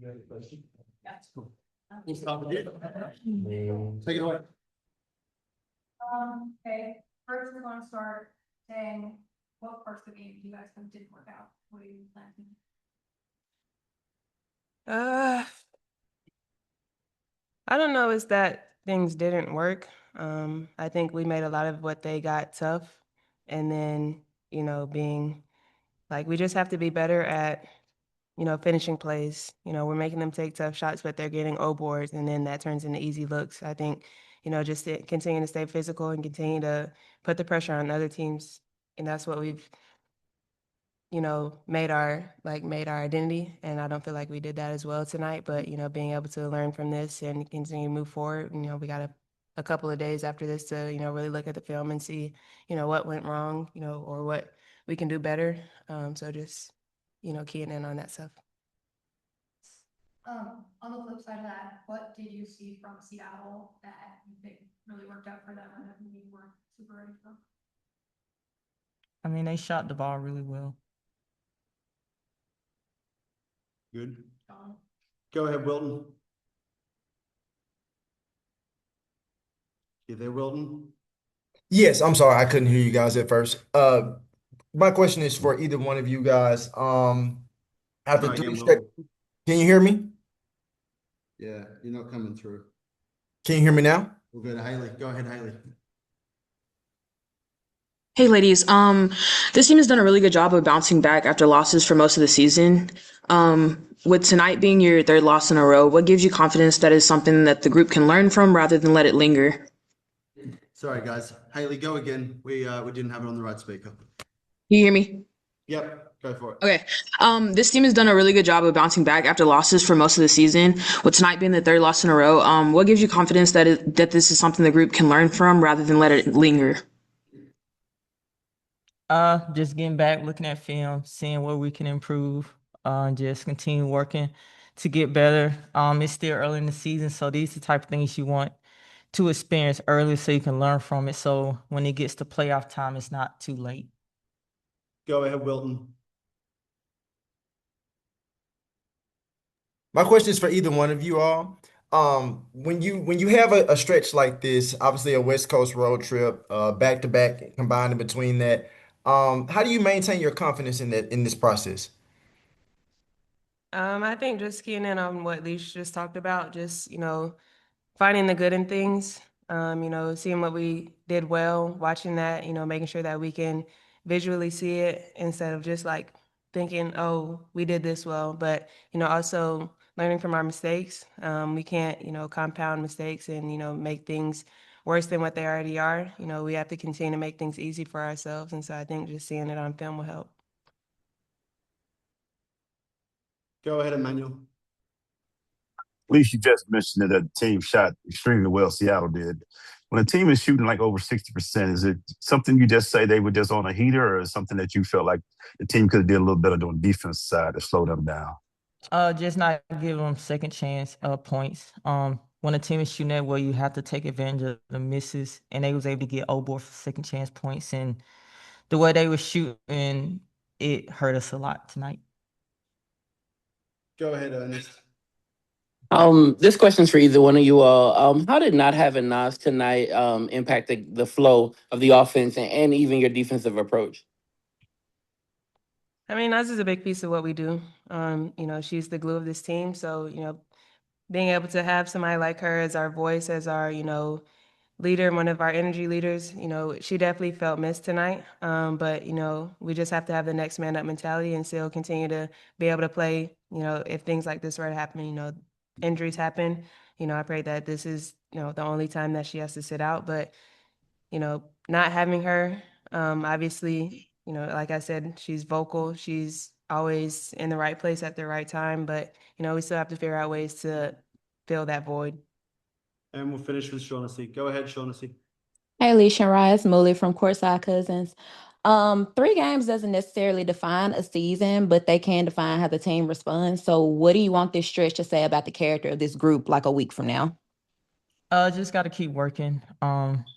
That's cool. We'll stop with you. Take it away. Okay, first we're gonna start saying what parts of the game you guys think didn't work out. What are you planning? I don't know, it's that things didn't work. I think we made a lot of what they got tough. And then, being like, we just have to be better at, finishing plays. We're making them take tough shots, but they're getting O boards, and then that turns into easy looks. I think, just continue to stay physical and continue to put the pressure on other teams. And that's what we've, made our identity. And I don't feel like we did that as well tonight, but, being able to learn from this and continue to move forward, we got a couple of days after this to, really look at the film and see, what went wrong, or what we can do better. So just, keying in on that stuff. On the flip side of that, what did you see from Seattle that you think really worked out for them and that you weren't super ready for? I mean, they shot the ball really well. Good. Go ahead, Wilton. You there, Wilton? Yes, I'm sorry, I couldn't hear you guys at first. My question is for either one of you guys. After Try three again, straight, Wilton. can you hear me? Yeah, you're not coming through. Can you hear me now? We'll go to Haley. Go ahead, Haley. Hey ladies, this team has done a really good job of bouncing back after losses for most of the season. With tonight being your third loss in a row, what gives you confidence that is something that the group can learn from rather than let it linger? Sorry, guys. Haley, go again. We didn't have it on the right speaker. You hear me? Yep, go for it. Okay. This team has done a really good job of bouncing back after losses for most of the season. With tonight being the third loss in a row, what gives you confidence that that this is something the group can learn from rather than let it linger? Just getting back, looking at film, seeing where we can improve, just continue working to get better. It's still early in the season, so these are the type of things you want to experience early so you can learn from it. So when it gets to playoff time, it's not too late. Go ahead, Wilton. My question is for either one of you all. When you have a stretch like this, obviously a West Coast road trip, back to back combined in between that, how do you maintain your confidence in this process? I think just keying in on what Leash just talked about, just, finding the good in things, seeing what we did well, watching that, making sure that we can visually see it instead of just like thinking, oh, we did this well, but, also learning from our mistakes. We can't, compound mistakes and, make things worse than what they already are. We have to continue to make things easy for ourselves. And so I think just seeing it on film will help. Go ahead, Emmanuel. At least you just mentioned that the team shot extremely well, Seattle did. When a team is shooting like over 60%, is it something you just say they were just on a heater, or is something that you felt like the team could have did a little better on the defense side to slow them down? Just not give them second chance points. When a team is shooting that well, you have to take advantage of the misses, and they was able to get O board for second chance points. And the way they were shooting, it hurt us a lot tonight. Go ahead, Ernest. This question's for either one of you all. How did not having Nas tonight impact the flow of the offense and even your defensive approach? I mean, Naz is a big piece of what we do. She's the glue of this team. So, being able to have somebody like her as our voice, as our, leader, one of our energy leaders, she definitely felt missed tonight. But, we just have to have the next man up mentality and still continue to be able to play, if things like this were to happen, injuries happen. I pray that this is, the only time that she has to sit out. But, not having her, obviously, like I said, she's vocal. She's always in the right place at the right time. But, we still have to figure out ways to fill that void. And we'll finish with Shaughnessy. Go ahead, Shaughnessy. Hey, Allisha Rise, Mooley from Courtside Cousins. 3 games doesn't necessarily define a season, but they can define how the team responds. So what do you want this stretch to say about the character of this group like a week from now? Just got to keep working.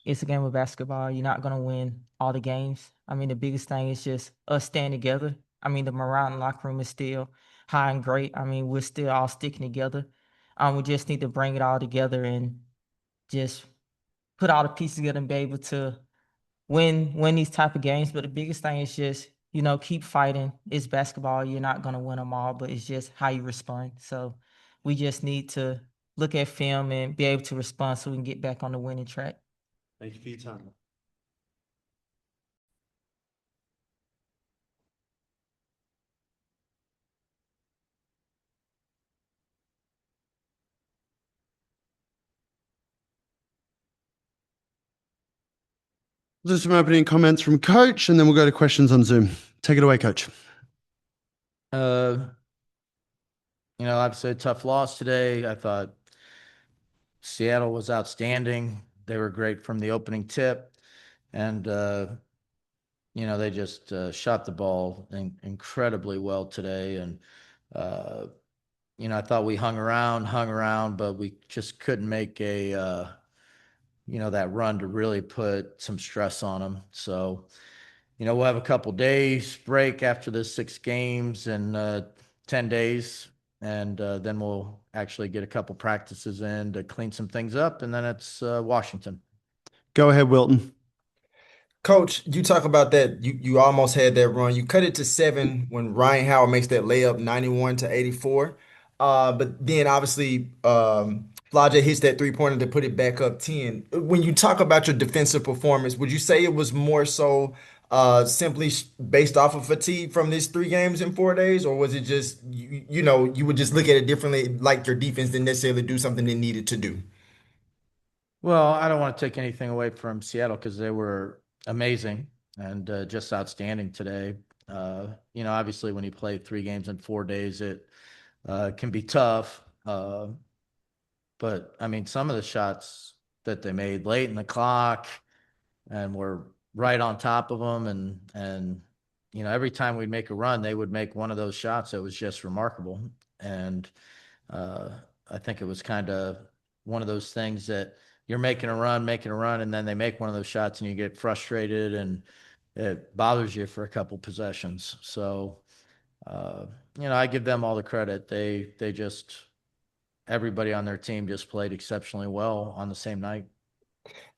It's a game of basketball. You're not gonna win all the games. I mean, the biggest thing is just us staying together. I mean, the morale in the locker room is still high and great. I mean, we're still all sticking together. We just need to bring it all together and just put all the pieces together and be able to win these type of games. But the biggest thing is just, keep fighting. It's basketball. You're not going to win them all, but it's just how you respond. So we just need to look at film and be able to respond so we can get back on the winning track. Thank you for your time. We'll do some opening comments from Coach, and then we'll go to questions on Zoom. Take it away, Coach. Obviously a tough loss today. I thought Seattle was outstanding. They were great from the opening tip, and they just shot the ball incredibly well today. And I thought we hung around, but we just couldn't make that run to really put some stress on them. So, we'll have a couple days break after the 6 games and 10 days. And then we'll actually get a couple practices in to clean some things up. And then it's Washington. Go ahead, Wilton. Coach, you talk about that. You almost had that run. You cut it to 7 when Rhyne Howard makes that layup, 91-84. But then obviously Flajay hits that 3-pointer to put it back up 10. When you talk about your defensive performance, would you say it was more so simply based off of fatigue from these 3 games in 4 days, or was it just you would just look at it differently, like your defense didn't necessarily do something they needed to do? Well, I don't want to take anything away from Seattle because they were amazing and just outstanding today. Obviously when you play 3 games in 4 days, it can be tough. But I mean, some of the shots that they made late in the clock and were right on top of them. And every time we'd make a run, they would make one of those shots that was just remarkable. And I think it was kind of one of those things that you're making a run, and then they make one of those shots and you get frustrated and it bothers you for a couple possessions. So, I give them all the credit. They just, everybody on their team just played exceptionally well on the same night.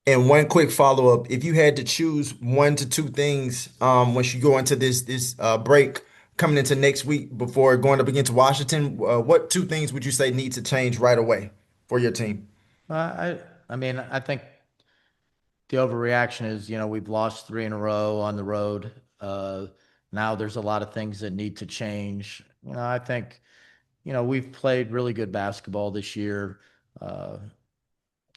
And one quick follow-up, if you had to choose 1 to 2 things once you go into this break coming into next week before going up against Washington, what 2 things would you say need to change right away for your team? I mean, I think the overreaction is, we've lost 3 in a row on the road. Now there's a lot of things that need to change. I think, we've played really good basketball this year.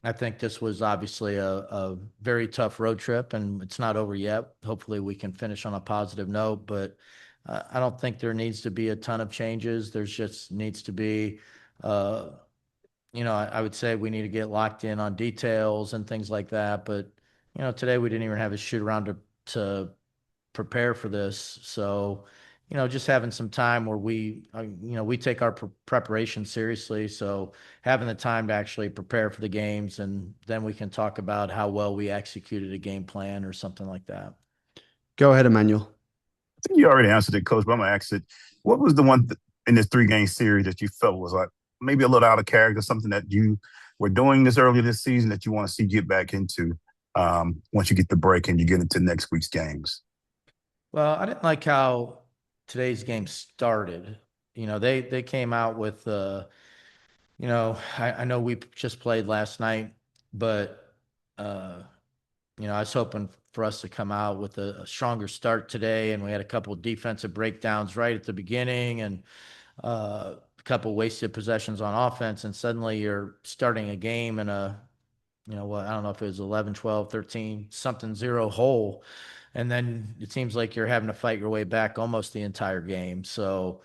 I think this was obviously a very tough road trip, and it's not over yet. Hopefully we can finish on a positive note, but I don't think there needs to be a ton of changes. There's just needs to be, I would say we need to get locked in on details and things like that. But, today we didn't even have a shoot around to prepare for this. So, just having some time where we take our preparation seriously. So having the time to actually prepare for the games, and then we can talk about how well we executed a game plan or something like that. Go ahead, Emmanuel. I think you already answered it, Coach, but I'm going to ask it. What was the one in this 3-game series that you felt was like maybe a little out of character, something that you were doing this early this season that you want to see get back into once you get the break and you get into next week's games? Well, I didn't like how today's game started. They came out with, I know we just played last night, but, I was hoping for us to come out with a stronger start today. And we had a couple of defensive breakdowns right at the beginning and a couple wasted possessions on offense. And suddenly you're starting a game in a, I don't know if it was 11, 12, 13, something 0 hole. And then it seems like you're having to fight your way back almost the entire game. So,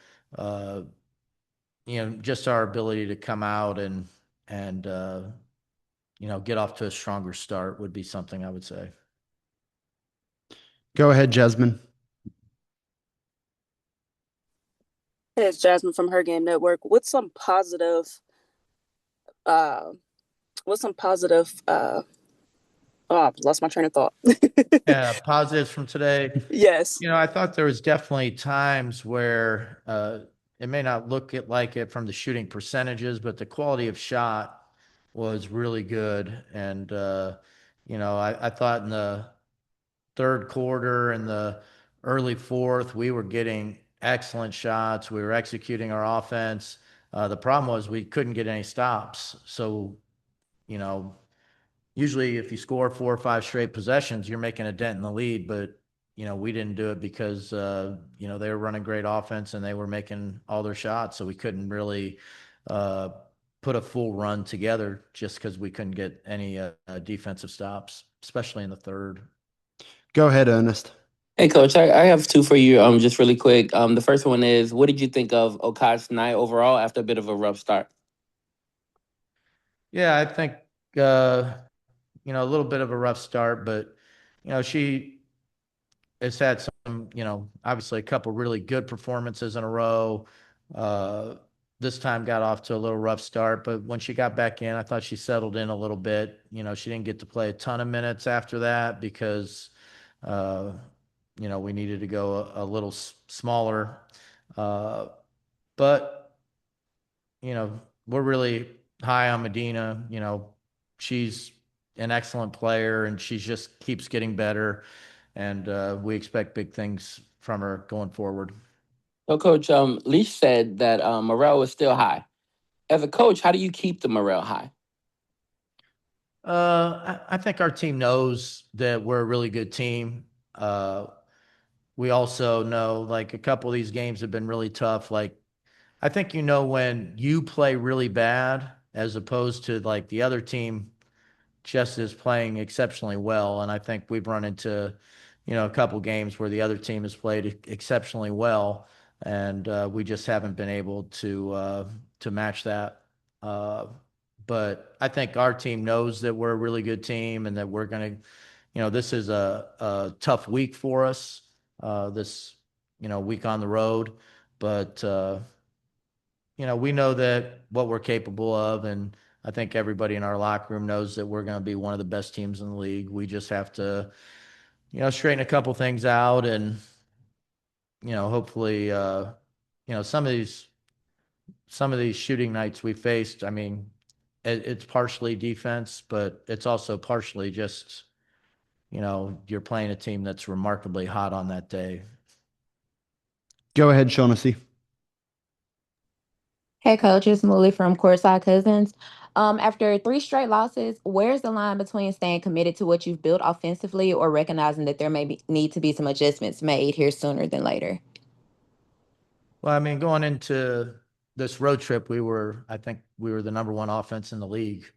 just our ability to come out and get off to a stronger start would be something I would say. Go ahead, Jasmine. Hey, it's Jasmine from Her Game Network. What's some positive I've lost my train of thought. Yeah, positives from today. Yes. I thought there was definitely times where it may not look like it from the shooting percentages, but the quality of shot was really good. And, I thought in the third quarter and the early fourth, we were getting excellent shots. We were executing our offense. The problem was we couldn't get any stops. So, you know, usually if you score 4 or 5 straight possessions, you're making a dent in the lead. But, we didn't do it because, they were running great offense and they were making all their shots. So we couldn't really put a full run together just because we couldn't get any defensive stops, especially in the third. Go ahead, Ernest. Hey, Coach, I have two for you, just really quick. The first one is, what did you think of Okai's night overall after a bit of a rough start? Yeah, I think a little bit of a rough start, but she has had some, obviously a couple really good performances in a row. This time got off to a little rough start, but when she got back in, I thought she settled in a little bit. She didn't get to play a ton of minutes after that because we needed to go a little smaller. But we're really high on Medina. She's an excellent player and she just keeps getting better. And we expect big things from her going forward. So, Coach, Leash said that morale is still high. As a coach, how do you keep the morale high? I think our team knows that we're a really good team. We also know like a couple of these games have been really tough. Like I think when you play really bad as opposed to like the other team just is playing exceptionally well. And I think we've run into, a couple games where the other team has played exceptionally well, and we just haven't been able to match that. But I think our team knows that we're a really good team and that we're going to, this is a tough week for us, this, week on the road. But, we know that what we're capable of, and I think everybody in our locker room knows that we're going to be one of the best teams in the league. We just have to, straighten a couple things out and, hopefully, some of these shooting nights we faced, I mean, it's partially defense, but it's also partially just, you're playing a team that's remarkably hot on that day. Go ahead, Shaughnessy. Hey, Coach, it's Mooly from Courtside Cousins. After 3 straight losses, where's the line between staying committed to what you've built offensively or recognizing that there need to be some adjustments made here sooner than later? Well, I mean, going into this road trip, I think we were the number one offense in the league.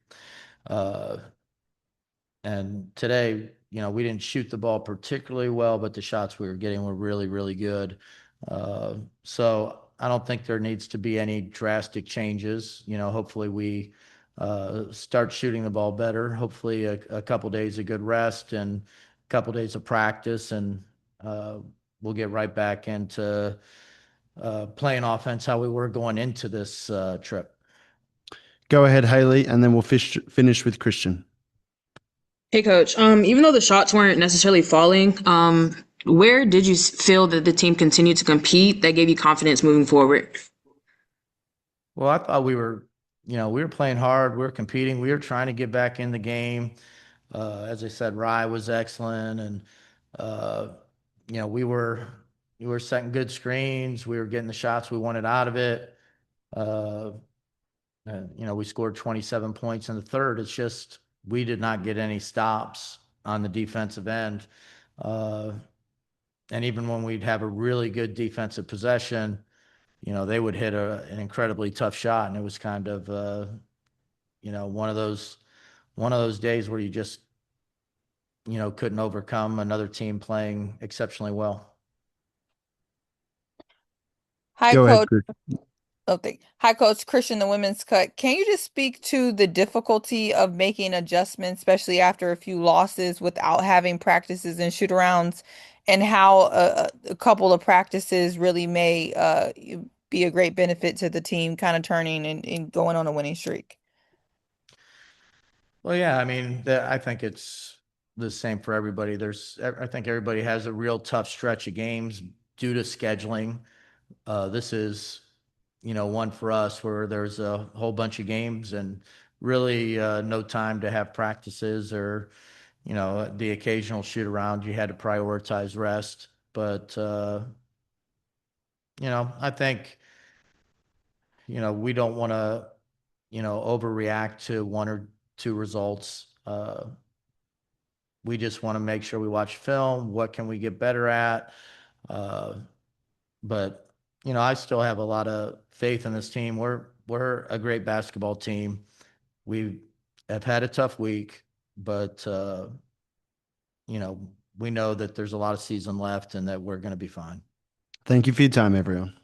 And today, we didn't shoot the ball particularly well, but the shots we were getting were really, really good. So I don't think there needs to be any drastic changes. Hopefully we start shooting the ball better. Hopefully a couple days of good rest and a couple days of practice, and we'll get right back into playing offense how we were going into this trip. Go ahead, Haley, and then we'll finish with Christian. Hey, Coach. Even though the shots weren't necessarily falling, where did you feel that the team continued to compete that gave you confidence moving forward? Well, I thought we were playing hard. We were competing. We were trying to get back in the game. As I said, Rye was excellent, and we were setting good screens. We were getting the shots we wanted out of it. And we scored 27 points in the third. It's just we did not get any stops on the defensive end. And even when we'd have a really good defensive possession, they would hit an incredibly tough shot, and it was kind of one of those days where you just couldn't overcome another team playing exceptionally well. Hi, Go ahead, Coach. Chris. Hi, Coach. Christian, the women's cut. Can you just speak to the difficulty of making adjustments, especially after a few losses without having practices and shoot arounds, and how a couple of practices really may be a great benefit to the team kind of turning and going on a winning streak? Well, yeah, I mean, I think it's the same for everybody. I think everybody has a real tough stretch of games due to scheduling. This is, one for us where there's a whole bunch of games and really no time to have practices or, the occasional shoot around. You had to prioritize rest. But, I think, we don't want to, overreact to one or two results. We just want to make sure we watch film. What can we get better at? But I still have a lot of faith in this team. We're a great basketball team. We have had a tough week, but we know that there's a lot of season left and that we're going to be fine. Thank you for your time, everyone.